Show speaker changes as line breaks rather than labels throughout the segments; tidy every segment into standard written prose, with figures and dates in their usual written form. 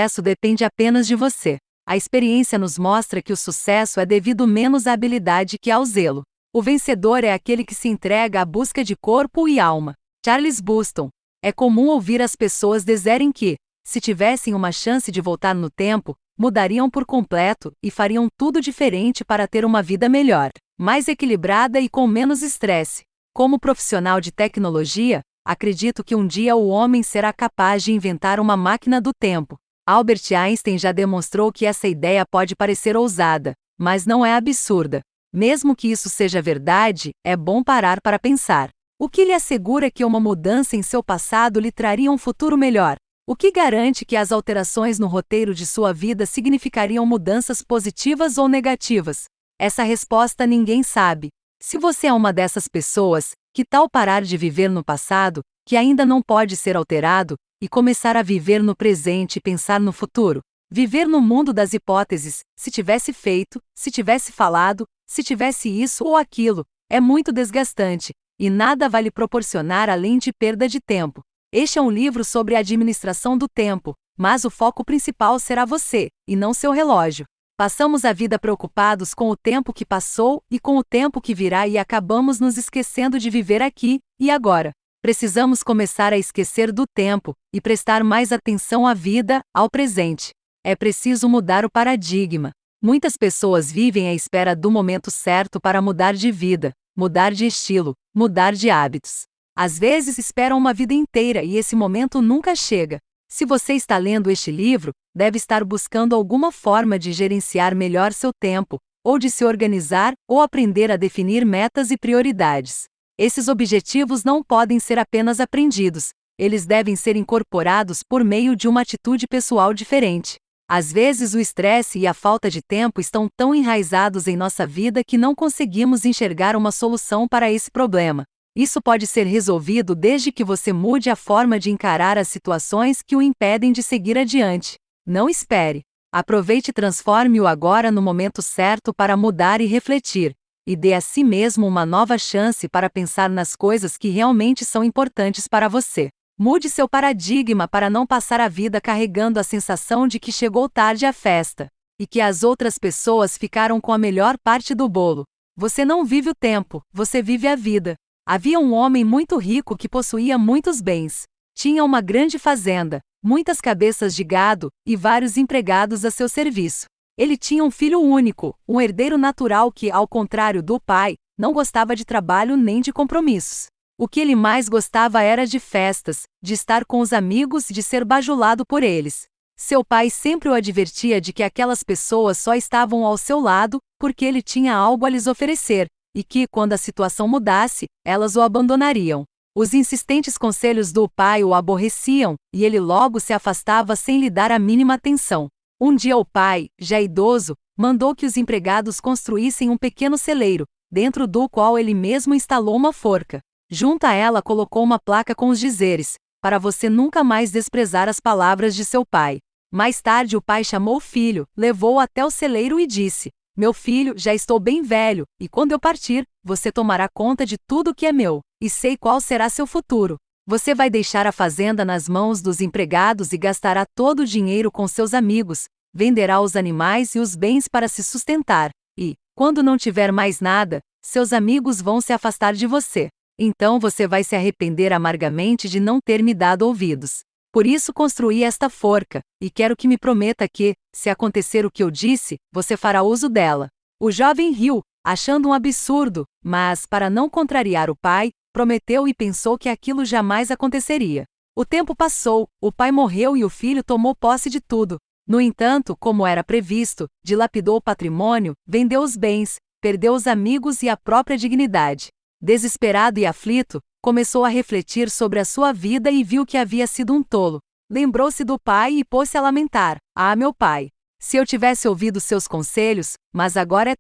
sucesso depende apenas de você. A experiência nos mostra que o sucesso é devido menos à habilidade que ao zelo. O vencedor é aquele que se entrega à busca de corpo e alma. Charles Buston. É comum ouvir as pessoas dizerem que, se tivessem uma chance de voltar no tempo, mudariam por completo e fariam tudo diferente para ter uma vida melhor, mais equilibrada e com menos estresse. Como profissional de tecnologia, acredito que um dia o homem será capaz de inventar uma máquina do tempo. Albert Einstein já demonstrou que essa ideia pode parecer ousada, mas não é absurda. Mesmo que isso seja verdade, é bom parar para pensar. O que lhe assegura que uma mudança em seu passado lhe traria um futuro melhor? O que garante que as alterações no roteiro de sua vida significariam mudanças positivas ou negativas? Essa resposta ninguém sabe. Se você é uma dessas pessoas, que tal parar de viver no passado, que ainda não pode ser alterado, e começar a viver no presente e pensar no futuro? Viver no mundo das hipóteses, se tivesse feito, se tivesse falado, se tivesse isso ou aquilo, é muito desgastante, e nada vai lhe proporcionar além de perda de tempo. Este é um livro sobre a administração do tempo, mas o foco principal será você, e não seu relógio. Passamos a vida preocupados com o tempo que passou e com o tempo que virá e acabamos nos esquecendo de viver aqui e agora. Precisamos começar a esquecer do tempo e prestar mais atenção à vida, ao presente. É preciso mudar o paradigma. Muitas pessoas vivem à espera do momento certo para mudar de vida, mudar de estilo, mudar de hábitos. Às vezes esperam uma vida inteira e esse momento nunca chega. Se você está lendo este livro, deve estar buscando alguma forma de gerenciar melhor seu tempo, ou de se organizar, ou aprender a definir metas e prioridades. Esses objetivos não podem ser apenas aprendidos, eles devem ser incorporados por meio de uma atitude pessoal diferente. Às vezes o estresse e a falta de tempo estão tão enraizados em nossa vida que não conseguimos enxergar uma solução para esse problema. Isso pode ser resolvido desde que você mude a forma de encarar as situações que o impedem de seguir adiante. Não espere. Aproveite e transforme o agora no momento certo para mudar e refletir. E dê a si mesmo uma nova chance para pensar nas coisas que realmente são importantes para você. Mude seu paradigma para não passar a vida carregando a sensação de que chegou tarde à festa, e que as outras pessoas ficaram com a melhor parte do bolo. Você não vive o tempo, você vive a vida. Havia um homem muito rico que possuía muitos bens. Tinha uma grande fazenda, muitas cabeças de gado, e vários empregados a seu serviço. Ele tinha um filho único, um herdeiro natural que, ao contrário do pai, não gostava de trabalho nem de compromissos. O que ele mais gostava era de festas, de estar com os amigos e de ser bajulado por eles. Seu pai sempre o advertia de que aquelas pessoas só estavam ao seu lado porque ele tinha algo a lhes oferecer, e que, quando a situação mudasse, elas o abandonariam. Os insistentes conselhos do pai o aborreciam, e ele logo se afastava sem lhe dar a mínima atenção. Um dia o pai, já idoso, mandou que os empregados construíssem um pequeno celeiro, dentro do qual ele mesmo instalou uma forca. Junto a ela colocou uma placa com os dizeres: para você nunca mais desprezar as palavras de seu pai. Mais tarde o pai chamou o filho, levou-o até o celeiro e disse: meu filho, já estou bem velho, e quando eu partir, você tomará conta de tudo que é meu, e sei qual será seu futuro. Você vai deixar a fazenda nas mãos dos empregados e gastará todo o dinheiro com seus amigos, venderá os animais e os bens para se sustentar, e, quando não tiver mais nada, seus amigos vão se afastar de você. Então você vai se arrepender amargamente de não ter me dado ouvidos. Por isso construí esta forca, e quero que me prometa que, se acontecer o que eu disse, você fará uso dela. O jovem riu, achando um absurdo, mas, para não contrariar o pai, prometeu e pensou que aquilo jamais aconteceria. O tempo passou, o pai morreu e o filho tomou posse de tudo. No entanto, como era previsto, dilapidou o patrimônio, vendeu os bens, perdeu os amigos e a própria dignidade. Desesperado e aflito, começou a refletir sobre a sua vida e viu que havia sido um tolo. Lembrou-se do pai e pôs-se a lamentar: ah, meu pai! Se eu tivesse ouvido seus conselhos, mas agora é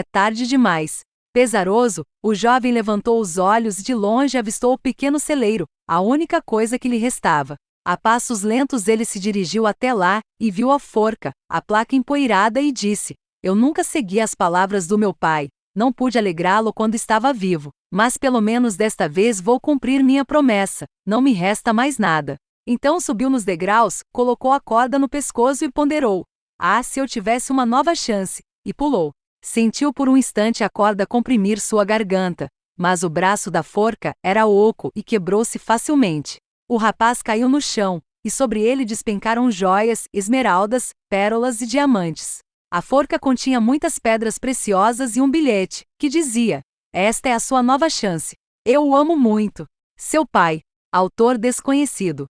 tarde demais. Pesaroso, o jovem levantou os olhos e de longe avistou o pequeno celeiro, a única coisa que lhe restava. A passos lentos ele se dirigiu até lá, e viu a forca, a placa empoeirada e disse: eu nunca segui as palavras do meu pai. Não pude alegrá-lo quando estava vivo, mas pelo menos desta vez vou cumprir minha promessa, não me resta mais nada. Então subiu nos degraus, colocou a corda no pescoço e ponderou: "Ah, se eu tivesse uma nova chance!" E pulou. Sentiu por um instante a corda comprimir sua garganta, mas o braço da forca era oco e quebrou-se facilmente. O rapaz caiu no chão, e sobre ele despencaram joias, esmeraldas, pérolas e diamantes. A forca continha muitas pedras preciosas e um bilhete, que dizia: "Esta é a sua nova chance. Eu o amo muito. Seu pai." Autor desconhecido.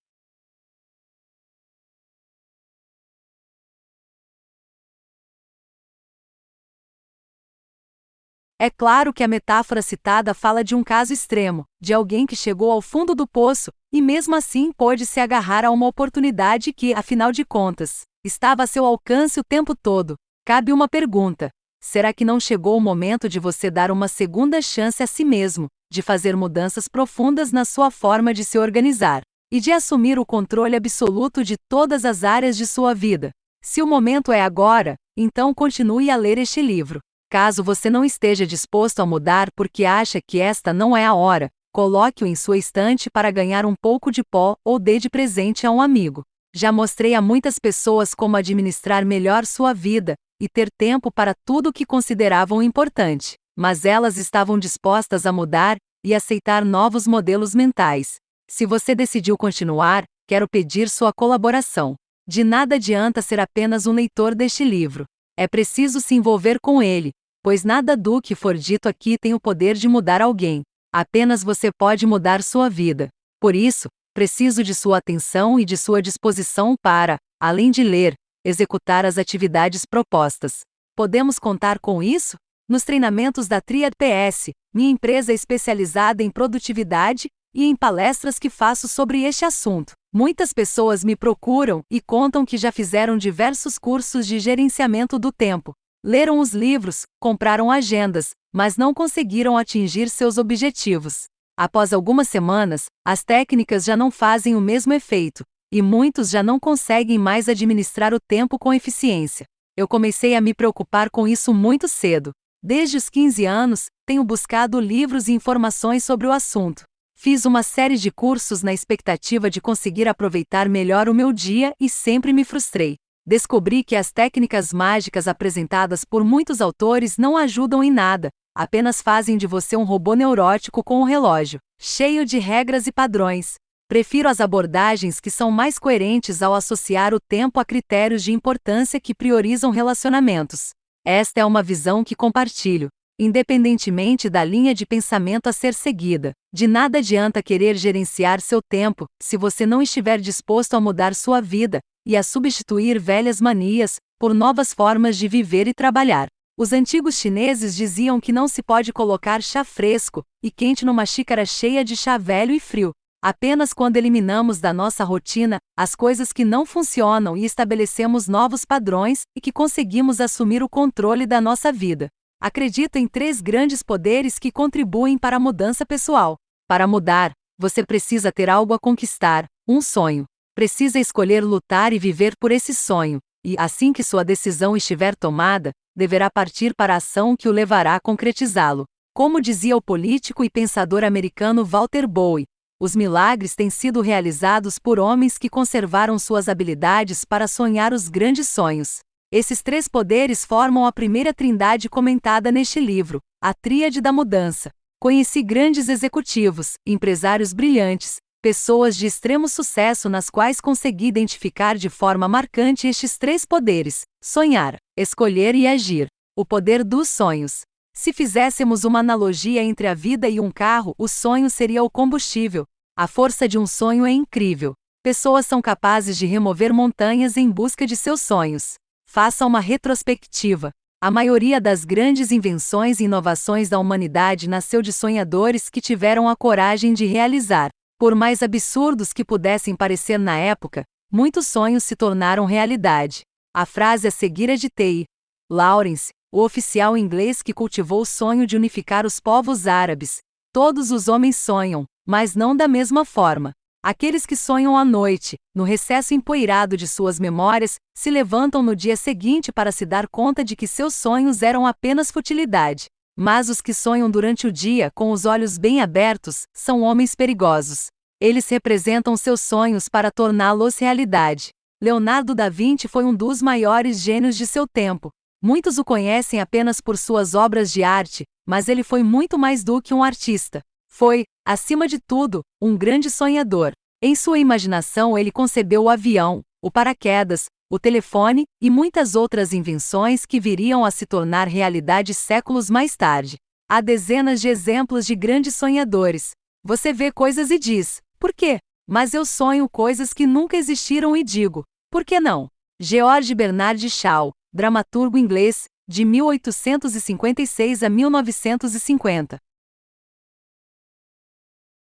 É claro que a metáfora citada fala de um caso extremo, de alguém que chegou ao fundo do poço, e mesmo assim pôde se agarrar a uma oportunidade que, afinal de contas, estava a seu alcance o tempo todo. Cabe uma pergunta: será que não chegou o momento de você dar uma segunda chance a si mesmo, de fazer mudanças profundas na sua forma de se organizar, e de assumir o controle absoluto de todas as áreas de sua vida? Se o momento é agora, então continue a ler este livro. Caso você não esteja disposto a mudar porque acha que esta não é a hora, coloque-o em sua estante para ganhar um pouco de pó ou dê de presente a um amigo. Já mostrei a muitas pessoas como administrar melhor sua vida e ter tempo para tudo o que consideravam importante, mas elas estavam dispostas a mudar e aceitar novos modelos mentais. Se você decidiu continuar, quero pedir sua colaboração. De nada adianta ser apenas um leitor deste livro. É preciso se envolver com ele, pois nada do que for dito aqui tem o poder de mudar alguém. Apenas você pode mudar sua vida. Por isso, preciso de sua atenção e de sua disposição para, além de ler, executar as atividades propostas. Podemos contar com isso? Nos treinamentos da Triad PS, minha empresa é especializada em produtividade, e em palestras que faço sobre este assunto. Muitas pessoas me procuram e contam que já fizeram diversos cursos de gerenciamento do tempo. Leram os livros, compraram agendas, mas não conseguiram atingir seus objetivos. Após algumas semanas, as técnicas já não fazem o mesmo efeito, e muitos já não conseguem mais administrar o tempo com eficiência. Eu comecei a me preocupar com isso muito cedo. Desde os 15 anos, tenho buscado livros e informações sobre o assunto. Fiz uma série de cursos na expectativa de conseguir aproveitar melhor o meu dia e sempre me frustrei. Descobri que as técnicas mágicas apresentadas por muitos autores não ajudam em nada, apenas fazem de você um robô neurótico com um relógio, cheio de regras e padrões. Prefiro as abordagens que são mais coerentes ao associar o tempo a critérios de importância que priorizam relacionamentos. Esta é uma visão que compartilho. Independentemente da linha de pensamento a ser seguida, de nada adianta querer gerenciar seu tempo, se você não estiver disposto a mudar sua vida, e a substituir velhas manias, por novas formas de viver e trabalhar. Os antigos chineses diziam que não se pode colocar chá fresco e quente numa xícara cheia de chá velho e frio. Apenas quando eliminamos da nossa rotina as coisas que não funcionam e estabelecemos novos padrões e que conseguimos assumir o controle da nossa vida. Acredito em 3 grandes poderes que contribuem para a mudança pessoal. Para mudar, você precisa ter algo a conquistar, um sonho. Precisa escolher lutar e viver por esse sonho, e, assim que sua decisão estiver tomada, deverá partir para a ação que o levará a concretizá-lo. Como dizia o político e pensador americano Walter Bowie, os milagres têm sido realizados por homens que conservaram suas habilidades para sonhar os grandes sonhos. Esses 3 poderes formam a primeira trindade comentada neste livro, a Tríade da Mudança. Conheci grandes executivos, empresários brilhantes, pessoas de extremo sucesso nas quais consegui identificar de forma marcante estes 3 poderes: sonhar, escolher e agir. O poder dos sonhos. Se fizéssemos uma analogia entre a vida e um carro, o sonho seria o combustível. A força de um sonho é incrível. Pessoas são capazes de remover montanhas em busca de seus sonhos. Faça uma retrospectiva. A maioria das grandes invenções e inovações da humanidade nasceu de sonhadores que tiveram a coragem de realizar. Por mais absurdos que pudessem parecer na época, muitos sonhos se tornaram realidade. A frase a seguir é de T.I. Lawrence, o oficial inglês que cultivou o sonho de unificar os povos árabes. Todos os homens sonham, mas não da mesma forma. Aqueles que sonham à noite, no recesso empoeirado de suas memórias, se levantam no dia seguinte para se dar conta de que seus sonhos eram apenas futilidade. Mas os que sonham durante o dia com os olhos bem abertos, são homens perigosos. Eles representam seus sonhos para torná-los realidade. Leonardo da Vinci foi um dos maiores gênios de seu tempo. Muitos o conhecem apenas por suas obras de arte, mas ele foi muito mais do que um artista. Foi, acima de tudo, um grande sonhador. Em sua imaginação ele concebeu o avião, o paraquedas, o telefone e muitas outras invenções que viriam a se tornar realidade séculos mais tarde. Há dezenas de exemplos de grandes sonhadores. Você vê coisas e diz, por quê? Mas eu sonho coisas que nunca existiram e digo, por que não? George Bernard Shaw, dramaturgo inglês, de 1856 a 1950.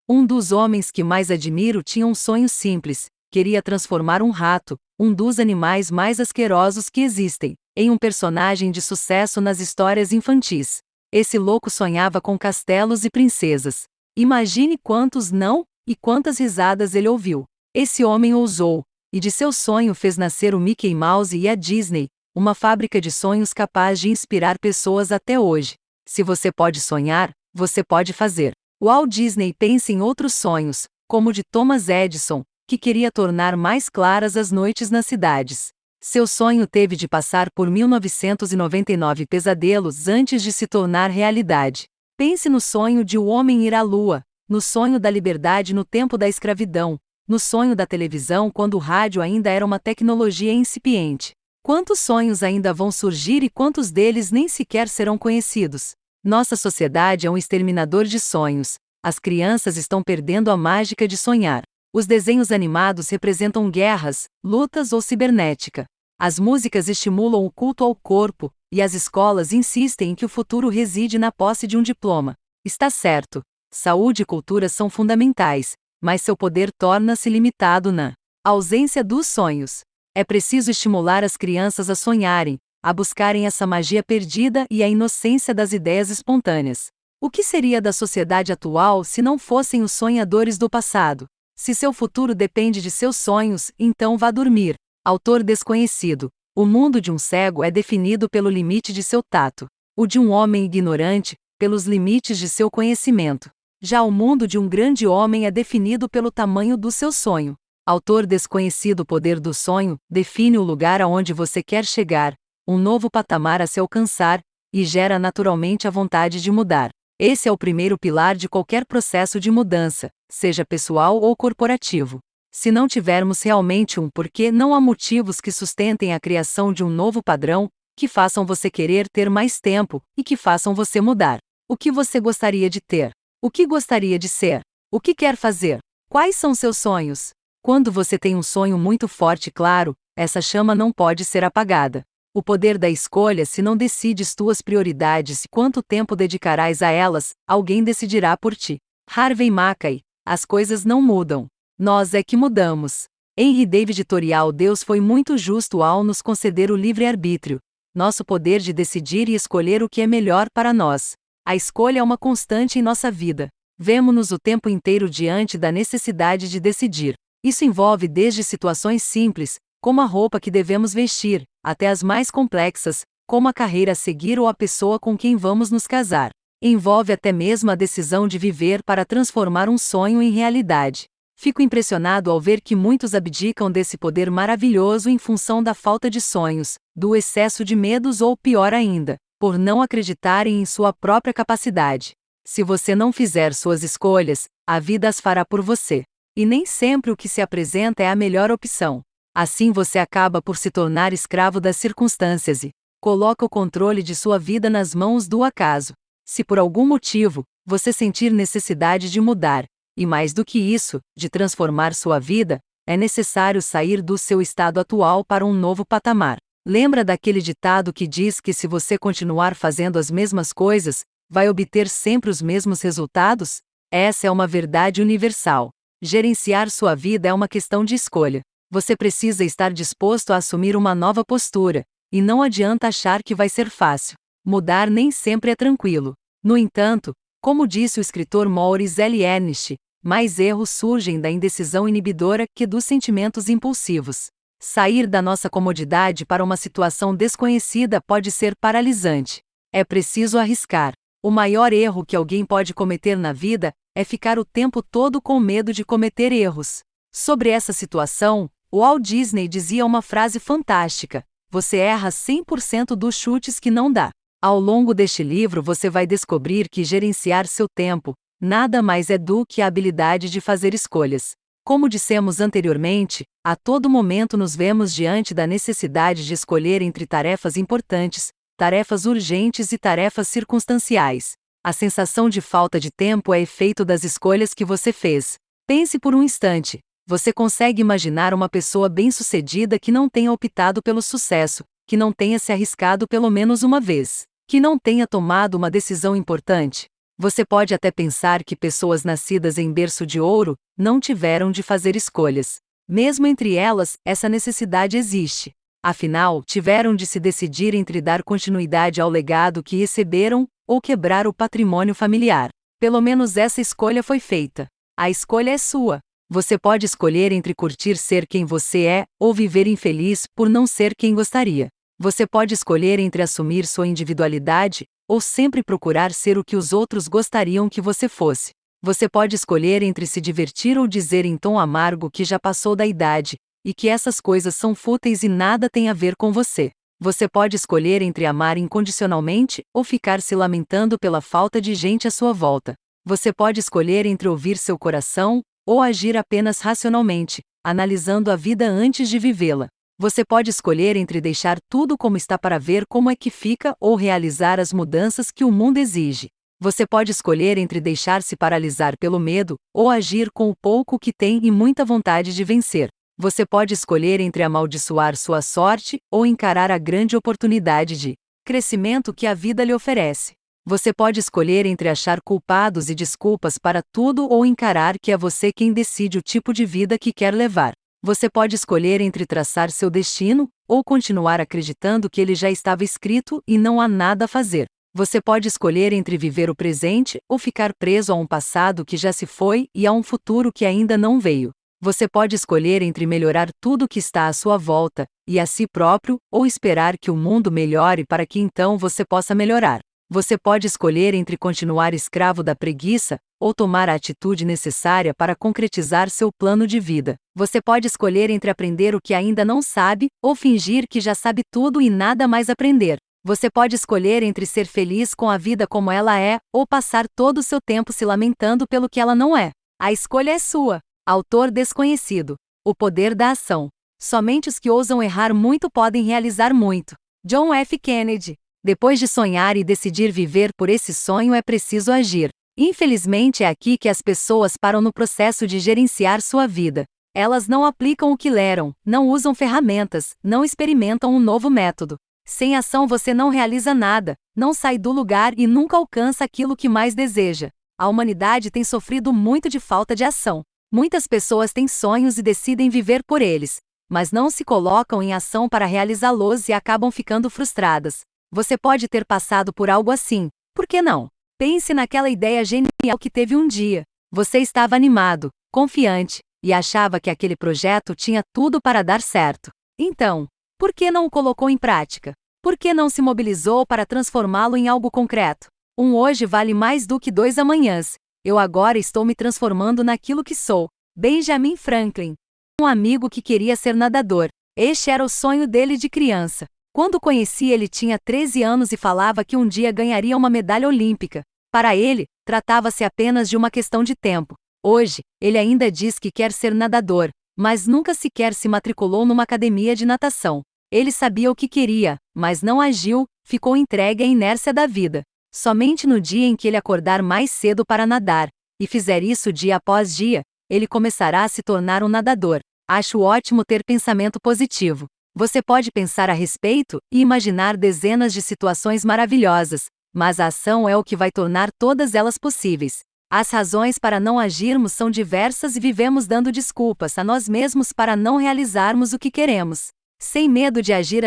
Um dos homens que mais admiro tinha um sonho simples: queria transformar um rato, um dos animais mais asquerosos que existem, em um personagem de sucesso nas histórias infantis. Esse louco sonhava com castelos e princesas. Imagine quantos não e quantas risadas ele ouviu. Esse homem ousou, e de seu sonho fez nascer o Mickey Mouse e a Disney, uma fábrica de sonhos capaz de inspirar pessoas até hoje. Se você pode sonhar, você pode fazer. Walt Disney pensa em outros sonhos, como o de Thomas Edison, que queria tornar mais claras as noites nas cidades. Seu sonho teve de passar por 1999 pesadelos antes de se tornar realidade. Pense no sonho de o homem ir à lua, no sonho da liberdade no tempo da escravidão, no sonho da televisão quando o rádio ainda era uma tecnologia incipiente. Quantos sonhos ainda vão surgir e quantos deles nem sequer serão conhecidos? Nossa sociedade é um exterminador de sonhos. As crianças estão perdendo a mágica de sonhar. Os desenhos animados representam guerras, lutas ou cibernética. As músicas estimulam o culto ao corpo, e as escolas insistem em que o futuro reside na posse de um diploma. Está certo. Saúde e cultura são fundamentais, mas seu poder torna-se limitado na ausência dos sonhos. É preciso estimular as crianças a sonharem, a buscarem essa magia perdida e a inocência das ideias espontâneas. O que seria da sociedade atual se não fossem os sonhadores do passado? Se seu futuro depende de seus sonhos, então vá dormir. Autor desconhecido. O mundo de um cego é definido pelo limite de seu tato. O de um homem ignorante, pelos limites de seu conhecimento. Já o mundo de um grande homem é definido pelo tamanho do seu sonho. Autor desconhecido. O poder do sonho define o lugar aonde você quer chegar, um novo patamar a se alcançar, e gera naturalmente a vontade de mudar. Esse é o primeiro pilar de qualquer processo de mudança, seja pessoal ou corporativo. Se não tivermos realmente um porquê, não há motivos que sustentem a criação de um novo padrão, que façam você querer ter mais tempo, e que façam você mudar. O que você gostaria de ter? O que gostaria de ser? O que quer fazer? Quais são seus sonhos? Quando você tem um sonho muito forte e claro, essa chama não pode ser apagada. O poder da escolha. Se não decides tuas prioridades e quanto tempo dedicarás a elas, alguém decidirá por ti. Harvey Mackay. As coisas não mudam. Nós é que mudamos. Henry David Thoreau. Deus foi muito justo ao nos conceder o livre-arbítrio, nosso poder de decidir e escolher o que é melhor para nós. A escolha é uma constante em nossa vida. Vemo-nos o tempo inteiro diante da necessidade de decidir. Isso envolve desde situações simples, como a roupa que devemos vestir, até as mais complexas, como a carreira a seguir ou a pessoa com quem vamos nos casar. Envolve até mesmo a decisão de viver para transformar um sonho em realidade. Fico impressionado ao ver que muitos abdicam desse poder maravilhoso em função da falta de sonhos, do excesso de medos ou, pior ainda, por não acreditarem em sua própria capacidade. Se você não fizer suas escolhas, a vida as fará por você. E nem sempre o que se apresenta é a melhor opção. Assim você acaba por se tornar escravo das circunstâncias e coloca o controle de sua vida nas mãos do acaso. Se por algum motivo, você sentir necessidade de mudar, e mais do que isso, de transformar sua vida, é necessário sair do seu estado atual para um novo patamar. Lembra daquele ditado que diz que se você continuar fazendo as mesmas coisas, vai obter sempre os mesmos resultados? Essa é uma verdade universal. Gerenciar sua vida é uma questão de escolha. Você precisa estar disposto a assumir uma nova postura, e não adianta achar que vai ser fácil. Mudar nem sempre é tranquilo. No entanto, como disse o escritor Maurice L. Ernst, mais erros surgem da indecisão inibidora que dos sentimentos impulsivos. Sair da nossa comodidade para uma situação desconhecida pode ser paralisante. É preciso arriscar. O maior erro que alguém pode cometer na vida é ficar o tempo todo com medo de cometer erros. Sobre essa situação, o Walt Disney dizia uma frase fantástica: você erra 100% dos chutes que não dá. Ao longo deste livro você vai descobrir que gerenciar seu tempo nada mais é do que a habilidade de fazer escolhas. Como dissemos anteriormente, a todo momento nos vemos diante da necessidade de escolher entre tarefas importantes, tarefas urgentes e tarefas circunstanciais. A sensação de falta de tempo é efeito das escolhas que você fez. Pense por um instante. Você consegue imaginar uma pessoa bem-sucedida que não tenha optado pelo sucesso, que não tenha se arriscado pelo menos uma vez, que não tenha tomado uma decisão importante? Você pode até pensar que pessoas nascidas em berço de ouro não tiveram de fazer escolhas. Mesmo entre elas, essa necessidade existe. Afinal, tiveram de se decidir entre dar continuidade ao legado que receberam ou quebrar o patrimônio familiar. Pelo menos essa escolha foi feita. A escolha é sua. Você pode escolher entre curtir ser quem você é ou viver infeliz por não ser quem gostaria. Você pode escolher entre assumir sua individualidade ou sempre procurar ser o que os outros gostariam que você fosse. Você pode escolher entre se divertir ou dizer em tom amargo que já passou da idade e que essas coisas são fúteis e nada tem a ver com você. Você pode escolher entre amar incondicionalmente ou ficar se lamentando pela falta de gente à sua volta. Você pode escolher entre ouvir seu coração ou agir apenas racionalmente, analisando a vida antes de vivê-la. Você pode escolher entre deixar tudo como está para ver como é que fica ou realizar as mudanças que o mundo exige. Você pode escolher entre deixar-se paralisar pelo medo ou agir com o pouco que tem e muita vontade de vencer. Você pode escolher entre amaldiçoar sua sorte ou encarar a grande oportunidade de crescimento que a vida lhe oferece. Você pode escolher entre achar culpados e desculpas para tudo ou encarar que é você quem decide o tipo de vida que quer levar. Você pode escolher entre traçar seu destino ou continuar acreditando que ele já estava escrito e não há nada a fazer. Você pode escolher entre viver o presente ou ficar preso a um passado que já se foi e a um futuro que ainda não veio. Você pode escolher entre melhorar tudo que está à sua volta e a si próprio ou esperar que o mundo melhore para que então você possa melhorar. Você pode escolher entre continuar escravo da preguiça ou tomar a atitude necessária para concretizar seu plano de vida. Você pode escolher entre aprender o que ainda não sabe ou fingir que já sabe tudo e nada mais aprender. Você pode escolher entre ser feliz com a vida como ela é ou passar todo o seu tempo se lamentando pelo que ela não é. A escolha é sua. Autor desconhecido. O poder da ação. Somente os que ousam errar muito podem realizar muito. John F. Kennedy. Depois de sonhar e decidir viver por esse sonho é preciso agir. Infelizmente é aqui que as pessoas param no processo de gerenciar sua vida. Elas não aplicam o que leram, não usam ferramentas, não experimentam um novo método. Sem ação você não realiza nada, não sai do lugar e nunca alcança aquilo que mais deseja. A humanidade tem sofrido muito de falta de ação. Muitas pessoas têm sonhos e decidem viver por eles, mas não se colocam em ação para realizá-los e acabam ficando frustradas. Você pode ter passado por algo assim, por que não? Pense naquela ideia genial que teve um dia. Você estava animado, confiante, e achava que aquele projeto tinha tudo para dar certo. Então, por que não o colocou em prática? Por que não se mobilizou para transformá-lo em algo concreto? Um hoje vale mais do que 2 amanhãs. Eu agora estou me transformando naquilo que sou. Benjamin Franklin. Um amigo que queria ser nadador. Este era o sonho dele de criança. Quando o conheci, ele tinha 13 anos e falava que um dia ganharia uma medalha olímpica. Para ele, tratava-se apenas de uma questão de tempo. Hoje, ele ainda diz que quer ser nadador, mas nunca sequer se matriculou numa academia de natação. Ele sabia o que queria, mas não agiu, ficou entregue à inércia da vida. Somente no dia em que ele acordar mais cedo para nadar, e fizer isso dia após dia, ele começará a se tornar um nadador. Acho ótimo ter pensamento positivo. Você pode pensar a respeito e imaginar dezenas de situações maravilhosas, mas a ação é o que vai tornar todas elas possíveis. As razões para não agirmos são diversas e vivemos dando desculpas a nós mesmos para não realizarmos o que queremos. Sem medo de agir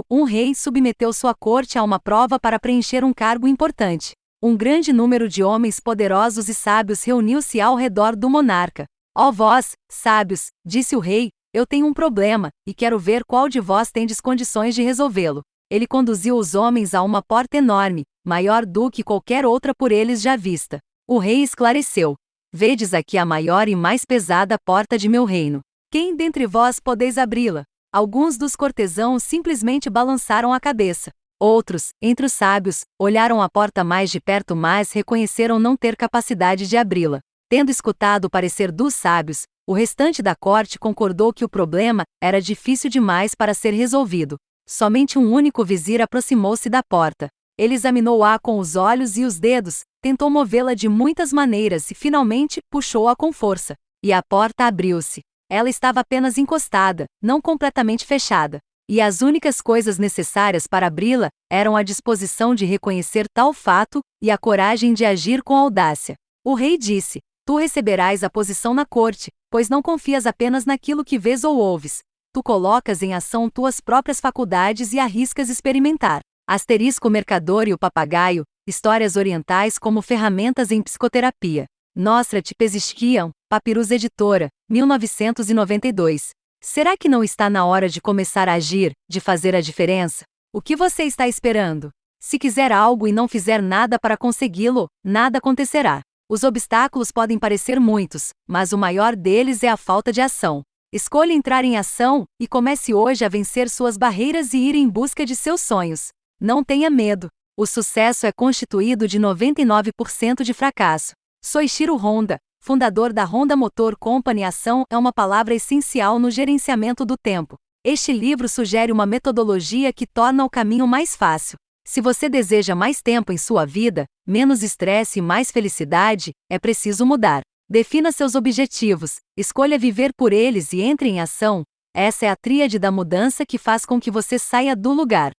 um rei submeteu sua corte a uma prova para preencher um cargo importante. Um grande número de homens poderosos e sábios reuniu-se ao redor do monarca. Ó vós, sábios, disse o rei, eu tenho um problema, e quero ver qual de vós tendes condições de resolvê-lo. Ele conduziu os homens a uma porta enorme, maior do que qualquer outra por eles já vista. O rei esclareceu: Vedes aqui a maior e mais pesada porta de meu reino. Quem dentre vós podeis abri-la? Alguns dos cortesãos simplesmente balançaram a cabeça. Outros, entre os sábios, olharam a porta mais de perto, mas reconheceram não ter capacidade de abri-la. Tendo escutado o parecer dos sábios, o restante da corte concordou que o problema era difícil demais para ser resolvido. Somente um único vizir aproximou-se da porta. Ele examinou-a com os olhos e os dedos, tentou movê-la de muitas maneiras e finalmente puxou-a com força. E a porta abriu-se. Ela estava apenas encostada, não completamente fechada. E as únicas coisas necessárias para abri-la eram a disposição de reconhecer tal fato e a coragem de agir com audácia. O rei disse: Tu receberás a posição na corte, pois não confias apenas naquilo que vês ou ouves. Tu colocas em ação tuas próprias faculdades e arriscas experimentar. Asterisco Mercador e o Papagaio, Histórias Orientais como Ferramentas em Psicoterapia. Nostrat Pesiskian, Papyrus Editora, 1992. Será que não está na hora de começar a agir, de fazer a diferença? O que você está esperando? Se quiser algo e não fizer nada para consegui-lo, nada acontecerá. Os obstáculos podem parecer muitos, mas o maior deles é a falta de ação. Escolha entrar em ação e comece hoje a vencer suas barreiras e ir em busca de seus sonhos. Não tenha medo. O sucesso é constituído de 99% de fracasso. Soichiro Honda, fundador da Honda Motor Company. Ação é uma palavra essencial no gerenciamento do tempo. Este livro sugere uma metodologia que torna o caminho mais fácil. Se você deseja mais tempo em sua vida, menos estresse e mais felicidade, é preciso mudar. Defina seus objetivos, escolha viver por eles e entre em ação. Essa é a tríade da mudança que faz com que você saia do lugar.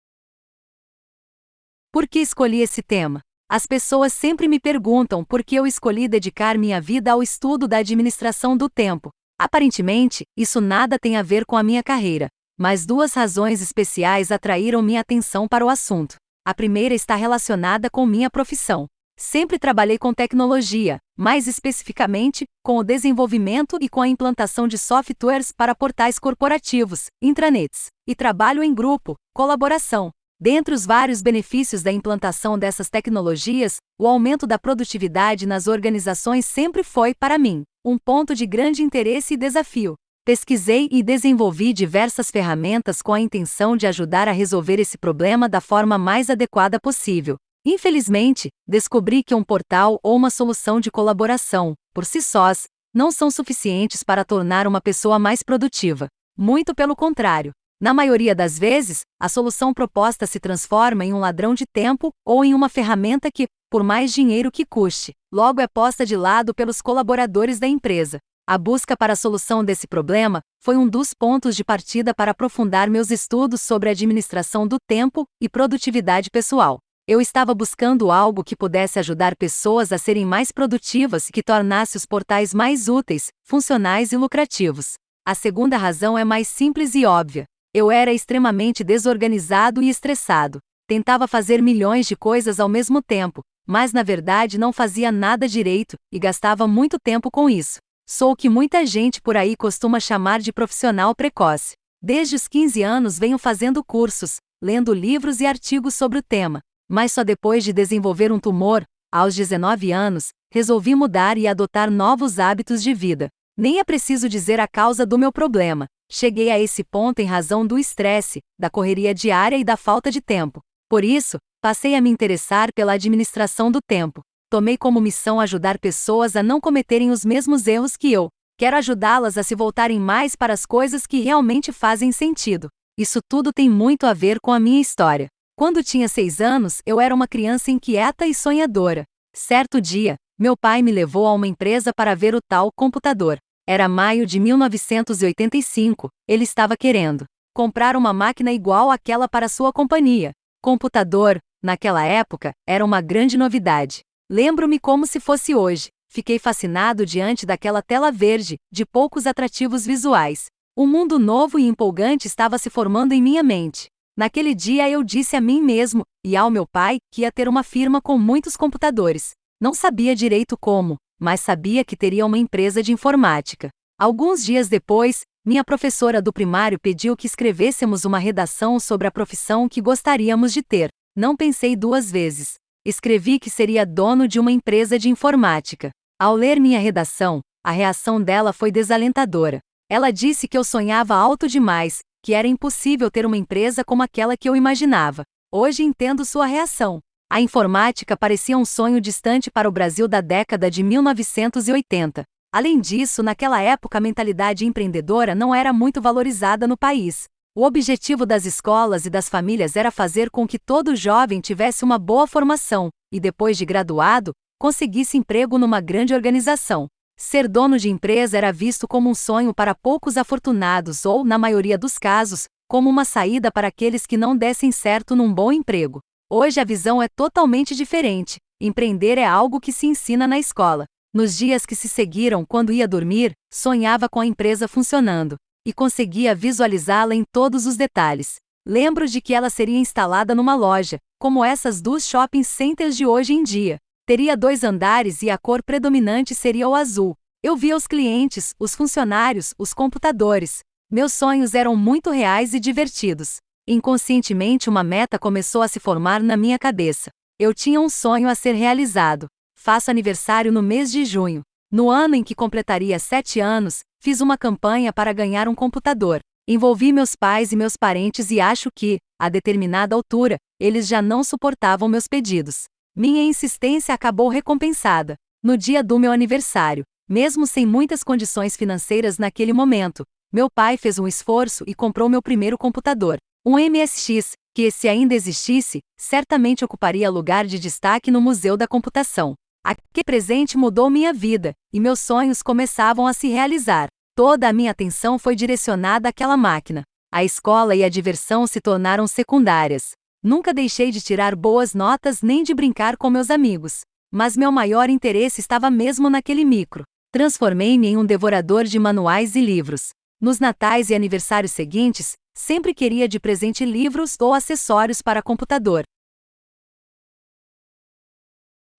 Por que escolhi esse tema? As pessoas sempre me perguntam por que eu escolhi dedicar minha vida ao estudo da administração do tempo. Aparentemente, isso nada tem a ver com a minha carreira, mas duas razões especiais atraíram minha atenção para o assunto. A primeira está relacionada com minha profissão. Sempre trabalhei com tecnologia, mais especificamente, com o desenvolvimento e com a implantação de softwares para portais corporativos, intranets, e trabalho em grupo, colaboração. Dentre os vários benefícios da implantação dessas tecnologias, o aumento da produtividade nas organizações sempre foi, para mim, um ponto de grande interesse e desafio. Pesquisei e desenvolvi diversas ferramentas com a intenção de ajudar a resolver esse problema da forma mais adequada possível. Infelizmente, descobri que um portal ou uma solução de colaboração, por si sós, não são suficientes para tornar uma pessoa mais produtiva. Muito pelo contrário. Na maioria das vezes, a solução proposta se transforma em um ladrão de tempo ou em uma ferramenta que, por mais dinheiro que custe, logo é posta de lado pelos colaboradores da empresa. A busca para a solução desse problema foi um dos pontos de partida para aprofundar meus estudos sobre administração do tempo e produtividade pessoal. Eu estava buscando algo que pudesse ajudar pessoas a serem mais produtivas e que tornasse os portais mais úteis, funcionais e lucrativos. A segunda razão é mais simples e óbvia. Eu era extremamente desorganizado e estressado. Tentava fazer milhões de coisas ao mesmo tempo, mas na verdade não fazia nada direito e gastava muito tempo com isso. Sou o que muita gente por aí costuma chamar de profissional precoce. Desde os 15 anos venho fazendo cursos, lendo livros e artigos sobre o tema, mas só depois de desenvolver um tumor, aos 19 anos, resolvi mudar e adotar novos hábitos de vida. Nem é preciso dizer a causa do meu problema. Cheguei a esse ponto em razão do estresse, da correria diária e da falta de tempo. Por isso, passei a me interessar pela administração do tempo. Tomei como missão ajudar pessoas a não cometerem os mesmos erros que eu. Quero ajudá-las a se voltarem mais para as coisas que realmente fazem sentido. Isso tudo tem muito a ver com a minha história. Quando tinha 6 anos, eu era uma criança inquieta e sonhadora. Certo dia, meu pai me levou a uma empresa para ver o tal computador. Era maio de 1985, ele estava querendo comprar uma máquina igual àquela para sua companhia. Computador, naquela época, era uma grande novidade. Lembro-me como se fosse hoje. Fiquei fascinado diante daquela tela verde, de poucos atrativos visuais. Um mundo novo e empolgante estava se formando em minha mente. Naquele dia eu disse a mim mesmo, e ao meu pai, que ia ter uma firma com muitos computadores. Não sabia direito como, mas sabia que teria uma empresa de informática. Alguns dias depois, Minha professora do primário pediu que escrevêssemos uma redação sobre a profissão que gostaríamos de ter. Não pensei duas vezes. Escrevi que seria dono de uma empresa de informática. Ao ler minha redação, a reação dela foi desalentadora. Ela disse que eu sonhava alto demais, que era impossível ter uma empresa como aquela que eu imaginava. Hoje entendo sua reação. A informática parecia um sonho distante para o Brasil da década de 1980. Além disso, naquela época a mentalidade empreendedora não era muito valorizada no país. O objetivo das escolas e das famílias era fazer com que todo jovem tivesse uma boa formação e, depois de graduado, conseguisse emprego numa grande organização. Ser dono de empresa era visto como um sonho para poucos afortunados ou, na maioria dos casos, como uma saída para aqueles que não dessem certo num bom emprego. Hoje a visão é totalmente diferente. Empreender é algo que se ensina na escola. Nos dias que se seguiram, quando ia dormir, sonhava com a empresa funcionando e conseguia visualizá-la em todos os detalhes. Lembro de que ela seria instalada numa loja, como essas dos shopping centers de hoje em dia. Teria 2 andares e a cor predominante seria o azul. Eu via os clientes, os funcionários, os computadores. Meus sonhos eram muito reais e divertidos. Inconscientemente uma meta começou a se formar na minha cabeça. Eu tinha um sonho a ser realizado. Faço aniversário no mês de junho. No ano em que completaria 7 anos, fiz uma campanha para ganhar um computador. Envolvi meus pais e meus parentes e acho que, a determinada altura, eles já não suportavam meus pedidos. Minha insistência acabou recompensada. No dia do meu aniversário, mesmo sem muitas condições financeiras naquele momento, meu pai fez um esforço e comprou meu primeiro computador, um MSX, que, se ainda existisse, certamente ocuparia lugar de destaque no Museu da Computação. Aquele presente mudou minha vida, e meus sonhos começavam a se realizar. Toda a minha atenção foi direcionada àquela máquina. A escola e a diversão se tornaram secundárias. Nunca deixei de tirar boas notas nem de brincar com meus amigos. Mas meu maior interesse estava mesmo naquele micro. Transformei-me em um devorador de manuais e livros. Nos natais e aniversários seguintes, sempre queria de presente livros ou acessórios para computador.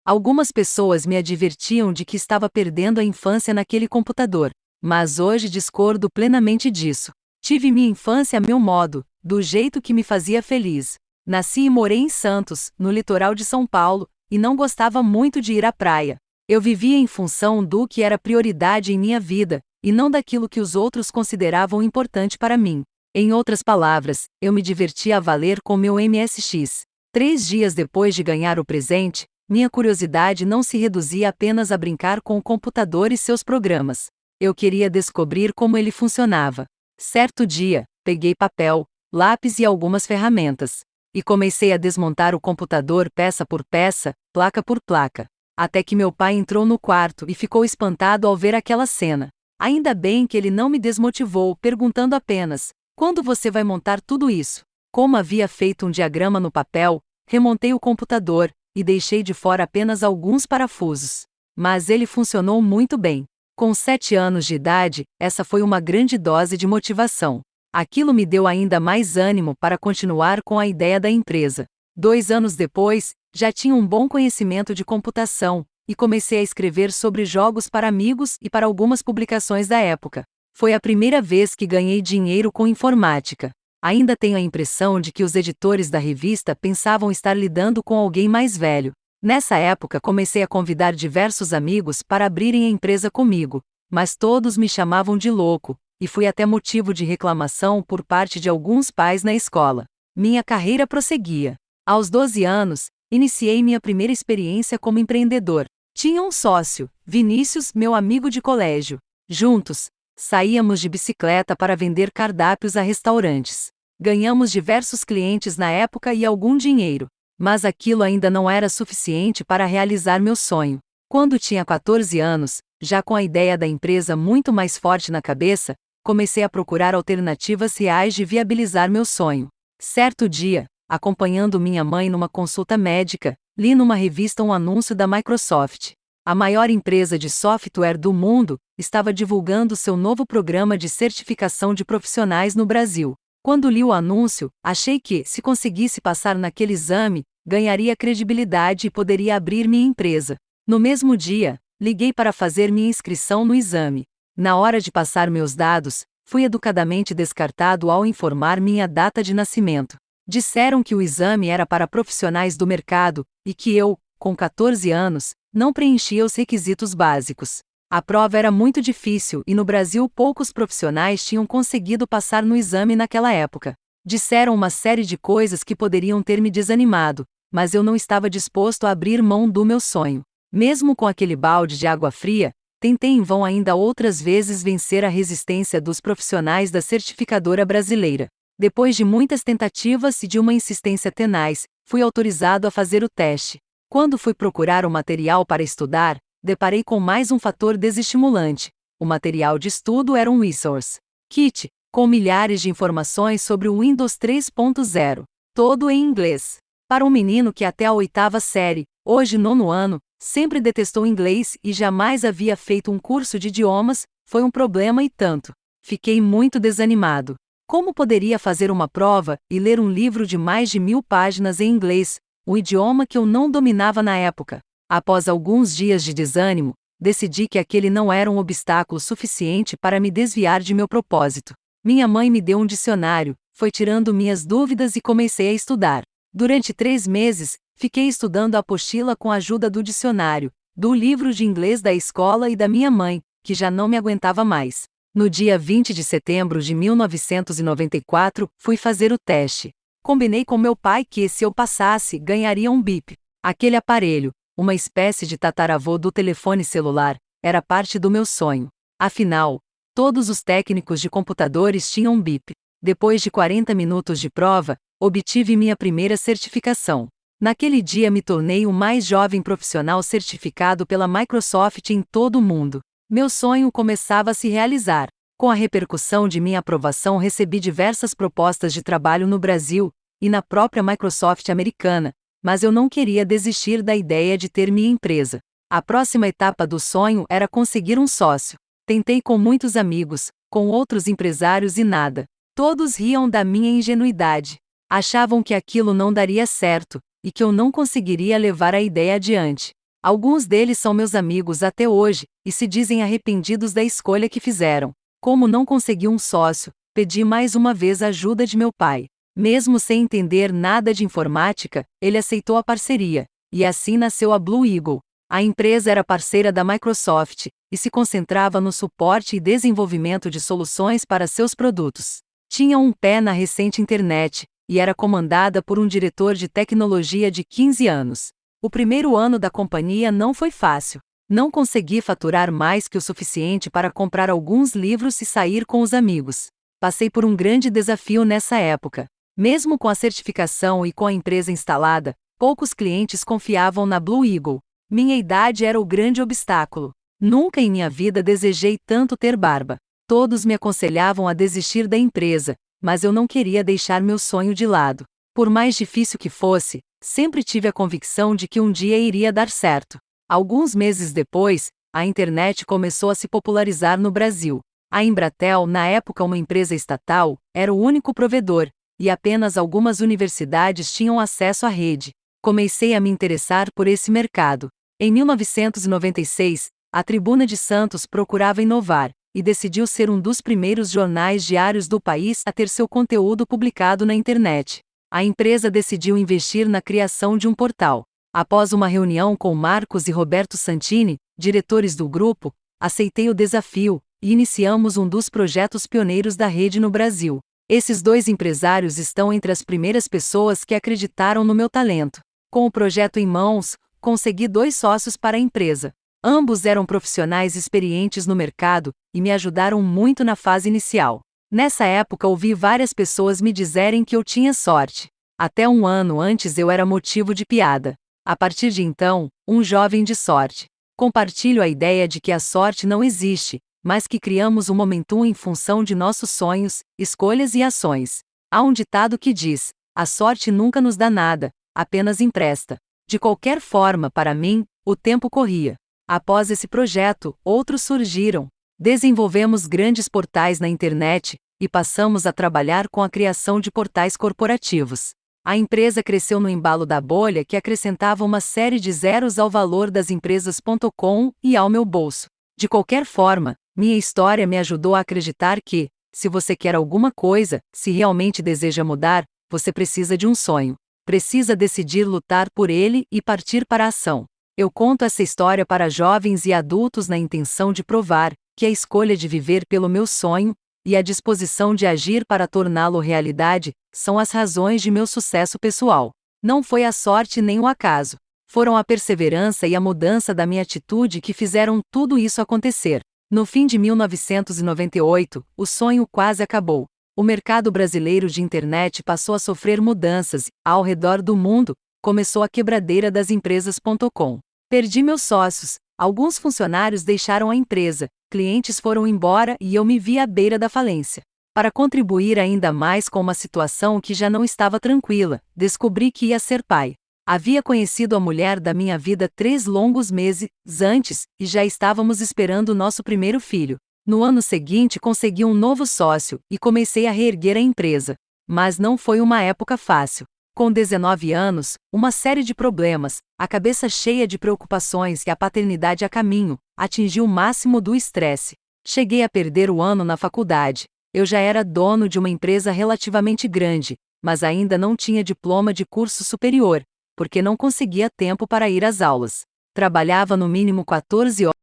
Algumas pessoas me advertiam de que estava perdendo a infância naquele computador, mas hoje discordo plenamente disso. Tive minha infância a meu modo, do jeito que me fazia feliz. Nasci e morei em Santos, no litoral de São Paulo, e não gostava muito de ir à praia. Eu vivia em função do que era prioridade em minha vida, e não daquilo que os outros consideravam importante para mim. Em outras palavras, eu me divertia a valer com meu MSX. 3 dias depois de ganhar o presente, minha curiosidade não se reduzia apenas a brincar com o computador e seus programas. Eu queria descobrir como ele funcionava. Certo dia, peguei papel, lápis e algumas ferramentas. E comecei a desmontar o computador peça por peça, placa por placa. Até que meu pai entrou no quarto e ficou espantado ao ver aquela cena. Ainda bem que ele não me desmotivou, perguntando apenas: "Quando você vai montar tudo isso?" Como havia feito um diagrama no papel, remontei o computador e deixei de fora apenas alguns parafusos. Mas ele funcionou muito bem. Com 7 anos de idade, essa foi uma grande dose de motivação. Aquilo me deu ainda mais ânimo para continuar com a ideia da empresa. 2 anos depois, já tinha um bom conhecimento de computação, e comecei a escrever sobre jogos para amigos e para algumas publicações da época. Foi a primeira vez que ganhei dinheiro com informática. Ainda tenho a impressão de que os editores da revista pensavam estar lidando com alguém mais velho. Nessa época comecei a convidar diversos amigos para abrirem a empresa comigo, mas todos me chamavam de louco, e fui até motivo de reclamação por parte de alguns pais na escola. Minha carreira prosseguia. Aos 12 anos, iniciei minha primeira experiência como empreendedor. Tinha um sócio, Vinícius, meu amigo de colégio. Juntos, saíamos de bicicleta para vender cardápios a restaurantes. Ganhamos diversos clientes na época e algum dinheiro, mas aquilo ainda não era suficiente para realizar meu sonho. Quando tinha 14 anos, já com a ideia da empresa muito mais forte na cabeça, comecei a procurar alternativas reais de viabilizar meu sonho. Certo dia, acompanhando minha mãe numa consulta médica, li numa revista um anúncio da Microsoft. A maior empresa de software do mundo estava divulgando seu novo programa de certificação de profissionais no Brasil. Quando li o anúncio, achei que, se conseguisse passar naquele exame, ganharia credibilidade e poderia abrir minha empresa. No mesmo dia, liguei para fazer minha inscrição no exame. Na hora de passar meus dados, Fui educadamente descartado ao informar minha data de nascimento. Disseram que o exame era para profissionais do mercado, e que eu, com 14 anos, não preenchia os requisitos básicos. A prova era muito difícil e no Brasil poucos profissionais tinham conseguido passar no exame naquela época. Disseram uma série de coisas que poderiam ter me desanimado, mas eu não estava disposto a abrir mão do meu sonho. Mesmo com aquele balde de água fria, tentei em vão ainda outras vezes vencer a resistência dos profissionais da certificadora brasileira. Depois de muitas tentativas e de uma insistência tenaz, fui autorizado a fazer o teste. Quando fui procurar o material para estudar, deparei com mais um fator desestimulante. O material de estudo era um resource kit, com milhares de informações sobre o Windows 3.0, todo em inglês. Para um menino que até a 8ª série, hoje 9º ano, sempre detestou inglês e jamais havia feito um curso de idiomas, foi um problema e tanto. Fiquei muito desanimado. Como poderia fazer uma prova e ler um livro de mais de 1000 páginas em inglês, um idioma que eu não dominava na época? Após alguns dias de desânimo, decidi que aquele não era um obstáculo suficiente para me desviar de meu propósito. Minha mãe me deu um dicionário, foi tirando minhas dúvidas e comecei a estudar. Durante 3 meses, fiquei estudando a apostila com a ajuda do dicionário, do livro de inglês da escola e da minha mãe, que já não me aguentava mais. No dia 20 de setembro de 1994, fui fazer o teste. Combinei com meu pai que, se eu passasse, ganharia um bip. Aquele aparelho, uma espécie de tataravô do telefone celular, era parte do meu sonho. Afinal, todos os técnicos de computadores tinham um bip. Depois de 40 minutos de prova, obtive minha primeira certificação. Naquele dia me tornei o mais jovem profissional certificado pela Microsoft em todo o mundo. Meu sonho começava a se realizar. Com a repercussão de minha aprovação, recebi diversas propostas de trabalho no Brasil e na própria Microsoft americana, mas eu não queria desistir da ideia de ter minha empresa. A próxima etapa do sonho era conseguir um sócio. Tentei com muitos amigos, com outros empresários e nada. Todos riam da minha ingenuidade. Achavam que aquilo não daria certo e que eu não conseguiria levar a ideia adiante. Alguns deles são meus amigos até hoje, e se dizem arrependidos da escolha que fizeram. Como não consegui um sócio, pedi mais uma vez a ajuda de meu pai. Mesmo sem entender nada de informática, ele aceitou a parceria, e assim nasceu a Blue Eagle. A empresa era parceira da Microsoft, e se concentrava no suporte e desenvolvimento de soluções para seus produtos. Tinha um pé na recente internet, e era comandada por um diretor de tecnologia de 15 anos. O primeiro ano da companhia não foi fácil. Não consegui faturar mais que o suficiente para comprar alguns livros e sair com os amigos. Passei por um grande desafio nessa época. Mesmo com a certificação e com a empresa instalada, poucos clientes confiavam na Blue Eagle. Minha idade era o grande obstáculo. Nunca em minha vida desejei tanto ter barba. Todos me aconselhavam a desistir da empresa, mas eu não queria deixar meu sonho de lado. Por mais difícil que fosse, sempre tive a convicção de que um dia iria dar certo. Alguns meses depois, a internet começou a se popularizar no Brasil. A Embratel, na época uma empresa estatal, era o único provedor, e apenas algumas universidades tinham acesso à rede. Comecei a me interessar por esse mercado. Em 1996, a Tribuna de Santos procurava inovar, e decidiu ser um dos primeiros jornais diários do país a ter seu conteúdo publicado na internet. A empresa decidiu investir na criação de um portal. Após uma reunião com Marcos e Roberto Santini, diretores do grupo, aceitei o desafio, e iniciamos um dos projetos pioneiros da rede no Brasil. Esses 2 empresários estão entre as primeiras pessoas que acreditaram no meu talento. Com o projeto em mãos, consegui 2 sócios para a empresa. Ambos eram profissionais experientes no mercado, e me ajudaram muito na fase inicial. Nessa época ouvi várias pessoas me dizerem que eu tinha sorte. Até um ano antes eu era motivo de piada. A partir de então, um jovem de sorte. Compartilho a ideia de que a sorte não existe, mas que criamos o momentum em função de nossos sonhos, escolhas e ações. Há um ditado que diz: a sorte nunca nos dá nada, apenas empresta. De qualquer forma, para mim, o tempo corria. Após esse projeto, outros surgiram. Desenvolvemos grandes portais na internet, e passamos a trabalhar com a criação de portais corporativos. A empresa cresceu no embalo da bolha que acrescentava uma série de zeros ao valor das empresas.com e ao meu bolso. De qualquer forma, minha história me ajudou a acreditar que, Se você quer alguma coisa, se realmente deseja mudar, você precisa de um sonho. Precisa decidir lutar por ele e partir para a ação. Eu conto essa história para jovens e adultos na intenção de provar que a escolha de viver pelo meu sonho e a disposição de agir para torná-lo realidade são as razões de meu sucesso pessoal. Não foi a sorte nem o acaso. Foram a perseverança e a mudança da minha atitude que fizeram tudo isso acontecer. No fim de 1998, o sonho quase acabou. O mercado brasileiro de internet passou a sofrer mudanças, ao redor do mundo, começou a quebradeira das empresas.com. Perdi meus sócios, alguns funcionários deixaram a empresa, clientes foram embora e eu me vi à beira da falência. Para contribuir ainda mais com uma situação que já não estava tranquila, descobri que ia ser pai. Havia conhecido a mulher da minha vida 3 longos meses antes, e já estávamos esperando nosso primeiro filho. No ano seguinte consegui um novo sócio, e comecei a reerguer a empresa. Mas não foi uma época fácil. Com 19 anos, uma série de problemas, a cabeça cheia de preocupações e a paternidade a caminho, atingi o máximo do estresse. Cheguei a perder o ano na faculdade. Eu já era dono de uma empresa relativamente grande, mas ainda não tinha diploma de curso superior, porque não conseguia tempo para ir às aulas. Trabalhava no mínimo 14 horas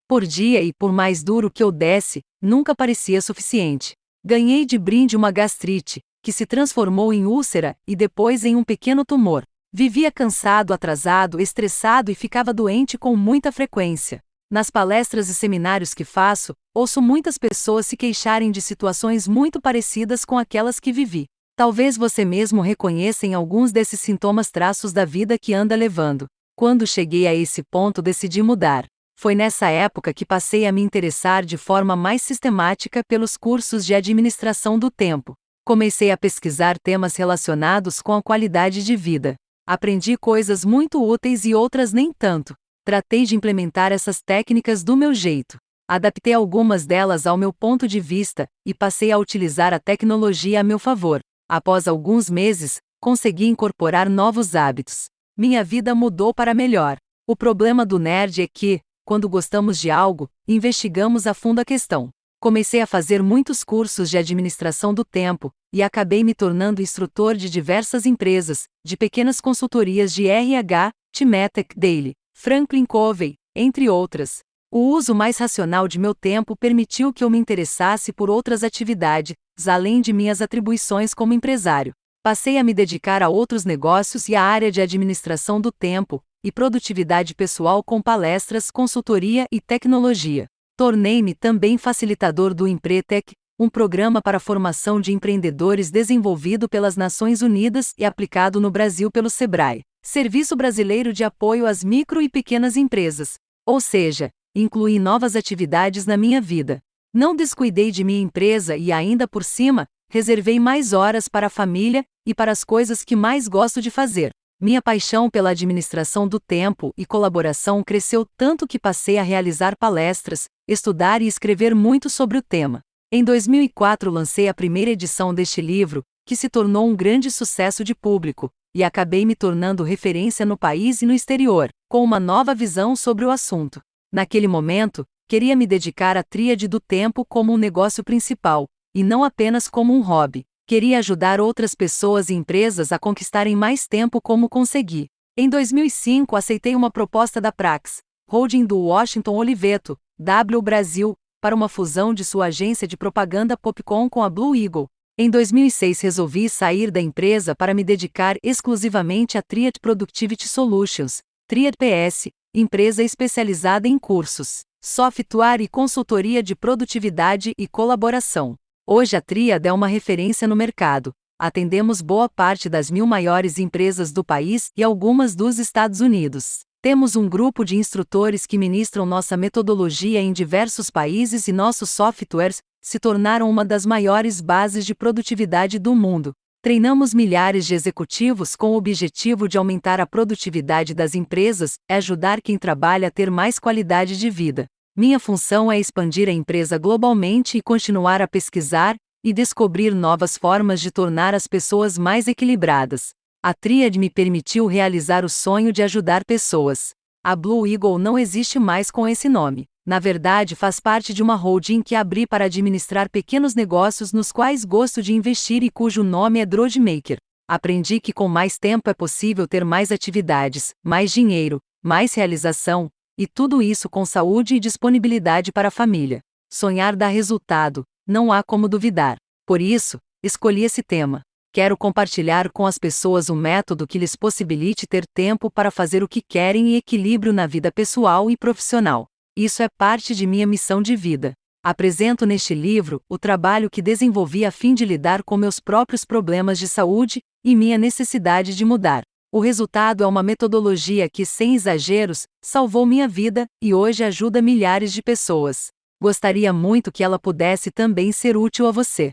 por dia e, por mais duro que eu desse, nunca parecia suficiente. Ganhei de brinde uma gastrite, que se transformou em úlcera e depois em um pequeno tumor. Vivia cansado, atrasado, estressado e ficava doente com muita frequência. Nas palestras e seminários que faço, ouço muitas pessoas se queixarem de situações muito parecidas com aquelas que vivi. Talvez você mesmo reconheça em alguns desses sintomas traços da vida que anda levando. Quando cheguei a esse ponto, decidi mudar. Foi nessa época que passei a me interessar de forma mais sistemática pelos cursos de administração do tempo. Comecei a pesquisar temas relacionados com a qualidade de vida. Aprendi coisas muito úteis e outras nem tanto. Tratei de implementar essas técnicas do meu jeito. Adaptei algumas delas ao meu ponto de vista e passei a utilizar a tecnologia a meu favor. Após alguns meses, consegui incorporar novos hábitos. Minha vida mudou para melhor. O problema do nerd é que, quando gostamos de algo, investigamos a fundo a questão. Comecei a fazer muitos cursos de administração do tempo, e acabei me tornando instrutor de diversas empresas, de pequenas consultorias de RH, Timetec Daily, Franklin Covey, entre outras. O uso mais racional de meu tempo permitiu que eu me interessasse por outras atividades, além de minhas atribuições como empresário. Passei a me dedicar a outros negócios e à área de administração do tempo e produtividade pessoal com palestras, consultoria e tecnologia. Tornei-me também facilitador do Empretec, um programa para formação de empreendedores desenvolvido pelas Nações Unidas e aplicado no Brasil pelo SEBRAE, Serviço Brasileiro de Apoio às Micro e Pequenas Empresas. Ou seja, incluí novas atividades na minha vida. Não descuidei de minha empresa e ainda por cima, reservei mais horas para a família e para as coisas que mais gosto de fazer. Minha paixão pela administração do tempo e colaboração cresceu tanto que passei a realizar palestras, estudar e escrever muito sobre o tema. Em 2004 lancei a primeira edição deste livro, que se tornou um grande sucesso de público, e acabei me tornando referência no país e no exterior, com uma nova visão sobre o assunto. Naquele momento, queria me dedicar à tríade do tempo como um negócio principal, e não apenas como um hobby. Queria ajudar outras pessoas e empresas a conquistarem mais tempo como consegui. Em 2005 aceitei uma proposta da Prax, holding do Washington Oliveto, W Brasil, para uma fusão de sua agência de propaganda Popcom com a Blue Eagle. Em 2006 resolvi sair da empresa para me dedicar exclusivamente à Triad Productivity Solutions, Triad PS, empresa especializada em cursos, software e consultoria de produtividade e colaboração. Hoje a Triad é uma referência no mercado. Atendemos boa parte das 1.000 maiores empresas do país e algumas dos Estados Unidos. Temos um grupo de instrutores que ministram nossa metodologia em diversos países e nossos softwares se tornaram uma das maiores bases de produtividade do mundo. Treinamos milhares de executivos com o objetivo de aumentar a produtividade das empresas e ajudar quem trabalha a ter mais qualidade de vida. Minha função é expandir a empresa globalmente e continuar a pesquisar e descobrir novas formas de tornar as pessoas mais equilibradas. A Triad me permitiu realizar o sonho de ajudar pessoas. A Blue Eagle não existe mais com esse nome. Na verdade, faz parte de uma holding que abri para administrar pequenos negócios nos quais gosto de investir e cujo nome é Drodemaker. Aprendi que com mais tempo é possível ter mais atividades, mais dinheiro, mais realização, e tudo isso com saúde e disponibilidade para a família. Sonhar dá resultado, não há como duvidar. Por isso, escolhi esse tema. Quero compartilhar com as pessoas um método que lhes possibilite ter tempo para fazer o que querem e equilíbrio na vida pessoal e profissional. Isso é parte de minha missão de vida. Apresento neste livro o trabalho que desenvolvi a fim de lidar com meus próprios problemas de saúde e minha necessidade de mudar. O resultado é uma metodologia que, sem exageros, salvou minha vida e hoje ajuda milhares de pessoas. Gostaria muito que ela pudesse também ser útil a você.